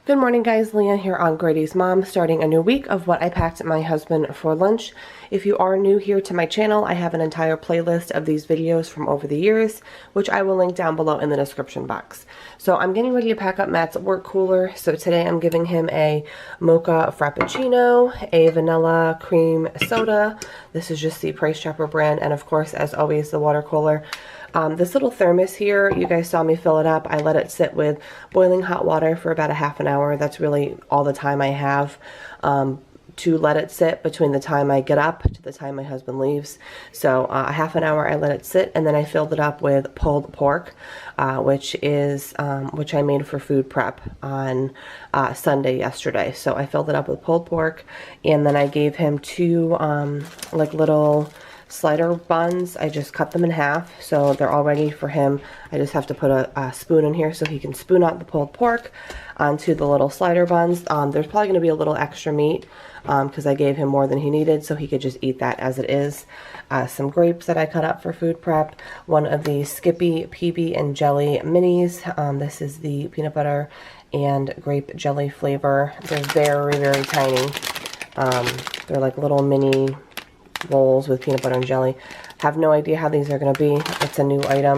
Good morning, guys. Leah here on Grady's Mom, starting a new week of what I packed my husband for lunch. If you are new here to my channel, I have an entire playlist of these videos from over the years, which I will link down below in the description box. So I'm getting ready to pack up Matt's work cooler. So today I'm giving him a mocha frappuccino, a vanilla cream soda. This is just the Price Chopper brand, and of course, as always, the water cooler. This little thermos here, you guys saw me fill it up. I let it sit with boiling hot water for about a half an hour. That's really all the time I have to let it sit between the time I get up to the time my husband leaves. So a half an hour I let it sit, and then I filled it up with pulled pork, which I made for food prep on Sunday yesterday. So I filled it up with pulled pork, and then I gave him two like little slider buns. I just cut them in half, so they're all ready for him. I just have to put a spoon in here so he can spoon out the pulled pork onto the little slider buns. There's probably going to be a little extra meat because I gave him more than he needed, so he could just eat that as it is. Some grapes that I cut up for food prep. One of the Skippy PB and Jelly minis. This is the peanut butter and grape jelly flavor. They're very, very tiny. They're like little mini rolls with peanut butter and jelly. Have no idea how these are going to be. It's a new item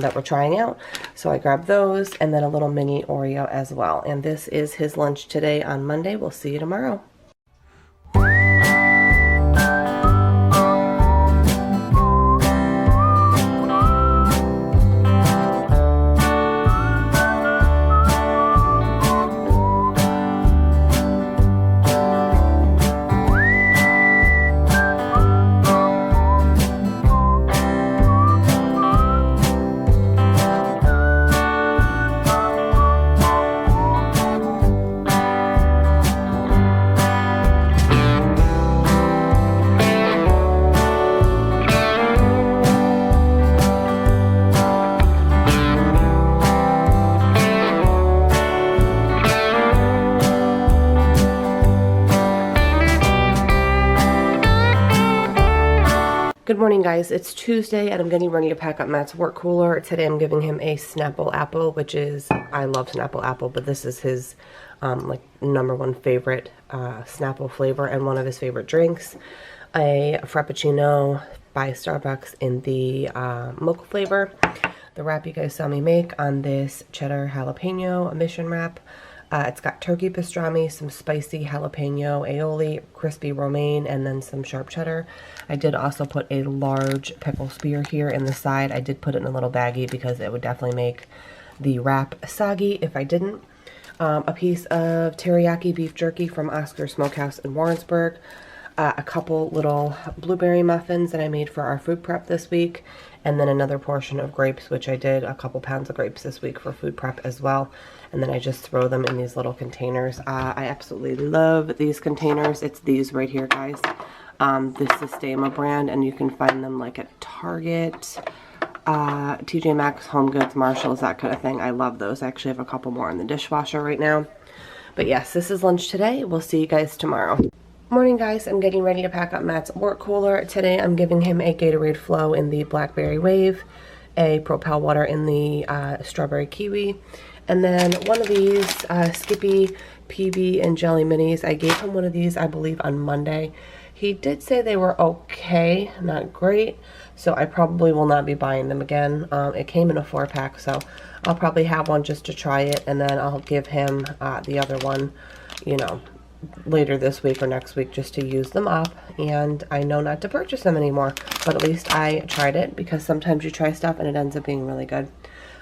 that we're trying out. So I grabbed those, and then a little mini Oreo as well. And this is his lunch today on Monday. We'll see you tomorrow. Good morning, guys. It's Tuesday, and I'm getting ready to pack up Matt's work cooler. Today I'm giving him a Snapple Apple, which is, I love Snapple Apple, but this is his like #1 favorite Snapple flavor and one of his favorite drinks. A Frappuccino by Starbucks in the mocha flavor. The wrap you guys saw me make on this cheddar jalapeno mission wrap. It's got turkey pastrami, some spicy jalapeno aioli, crispy romaine, and then some sharp cheddar. I did also put a large pickle spear here in the side. I did put it in a little baggie because it would definitely make the wrap soggy if I didn't. A piece of teriyaki beef jerky from Oscar Smokehouse in Warrensburg. A couple little blueberry muffins that I made for our food prep this week, and then another portion of grapes, which I did a couple pounds of grapes this week for food prep as well. And then I just throw them in these little containers. I absolutely love these containers. It's these right here, guys. This is Stama brand, and you can find them like at Target, TJ Maxx, Home Goods, Marshalls, that kind of thing. I love those. I actually have a couple more in the dishwasher right now. But yes, this is lunch today. We'll see you guys tomorrow. Morning, guys. I'm getting ready to pack up Matt's work cooler. Today I'm giving him a Gatorade Flow in the Blackberry Wave, a Propel Water in the Strawberry Kiwi, and then one of these Skippy PB and Jelly minis. I gave him one of these, I believe, on Monday. He did say they were okay, not great, so I probably will not be buying them again. It came in a 4-pack, so I'll probably have one just to try it, and then I'll give him the other one, you know, later this week or next week just to use them up. And I know not to purchase them anymore, but at least I tried it, because sometimes you try stuff and it ends up being really good.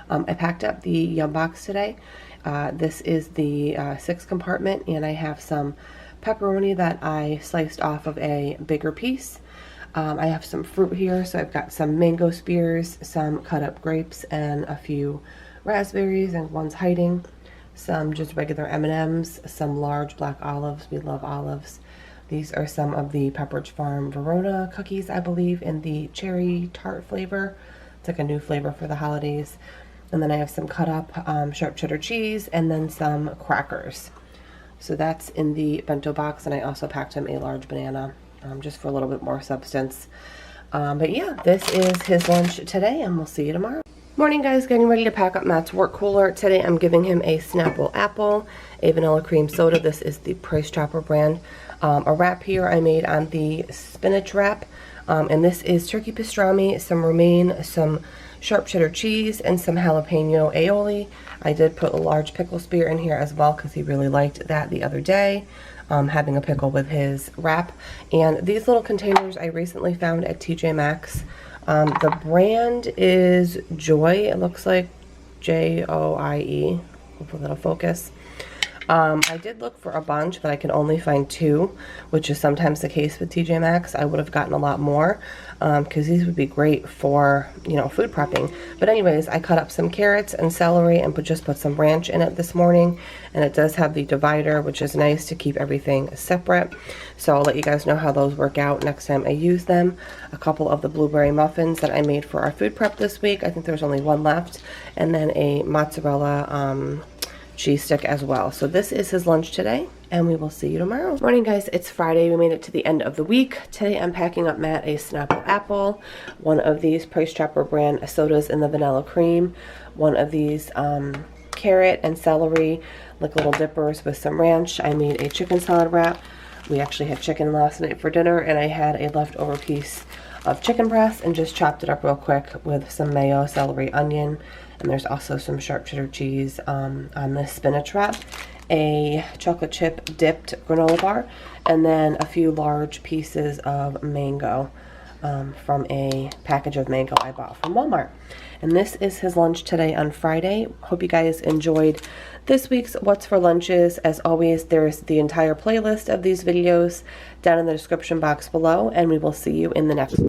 I packed up the Yum Box today. This is the 6 compartment, and I have some pepperoni that I sliced off of a bigger piece. I have some fruit here, so I've got some mango spears, some cut up grapes, and a few raspberries, and one's hiding. Some just regular M&Ms, some large black olives. We love olives. These are some of the Pepperidge Farm Verona cookies, I believe, in the cherry tart flavor. It's like a new flavor for the holidays. And then I have some cut up sharp cheddar cheese, and then some crackers. So that's in the bento box, and I also packed him a large banana just for a little bit more substance. But yeah, this is his lunch today, and we'll see you tomorrow. Morning guys, getting ready to pack up Matt's work cooler. Today I'm giving him a Snapple apple, a vanilla cream soda. This is the Price Chopper brand. A wrap here I made on the spinach wrap. And this is turkey pastrami, some romaine, some sharp cheddar cheese, and some jalapeno aioli. I did put a large pickle spear in here as well because he really liked that the other day, having a pickle with his wrap. And these little containers I recently found at TJ Maxx. The brand is Joy. It looks like Joie. Hopefully that'll focus. I did look for a bunch, but I can only find 2, which is sometimes the case with TJ Maxx. I would have gotten a lot more because these would be great for, you know, food prepping. But anyways, I cut up some carrots and celery and just put some ranch in it this morning. And it does have the divider, which is nice to keep everything separate. So I'll let you guys know how those work out next time I use them. A couple of the blueberry muffins that I made for our food prep this week. I think there's only 1 left. And then a mozzarella cheese stick as well. So this is his lunch today, and we will see you tomorrow. Morning guys, it's Friday. We made it to the end of the week. Today I'm packing up Matt a Snapple apple, one of these Price Chopper brand sodas in the vanilla cream, one of these carrot and celery like little dippers with some ranch. I made a chicken salad wrap. We actually had chicken last night for dinner, and I had a leftover piece of chicken breast and just chopped it up real quick with some mayo, celery, onion, and there's also some sharp cheddar cheese on this spinach wrap, a chocolate chip dipped granola bar, and then a few large pieces of mango from a package of mango I bought from Walmart. And this is his lunch today on Friday. Hope you guys enjoyed this week's What's for Lunches. As always, there's the entire playlist of these videos down in the description box below, and we will see you in the next one.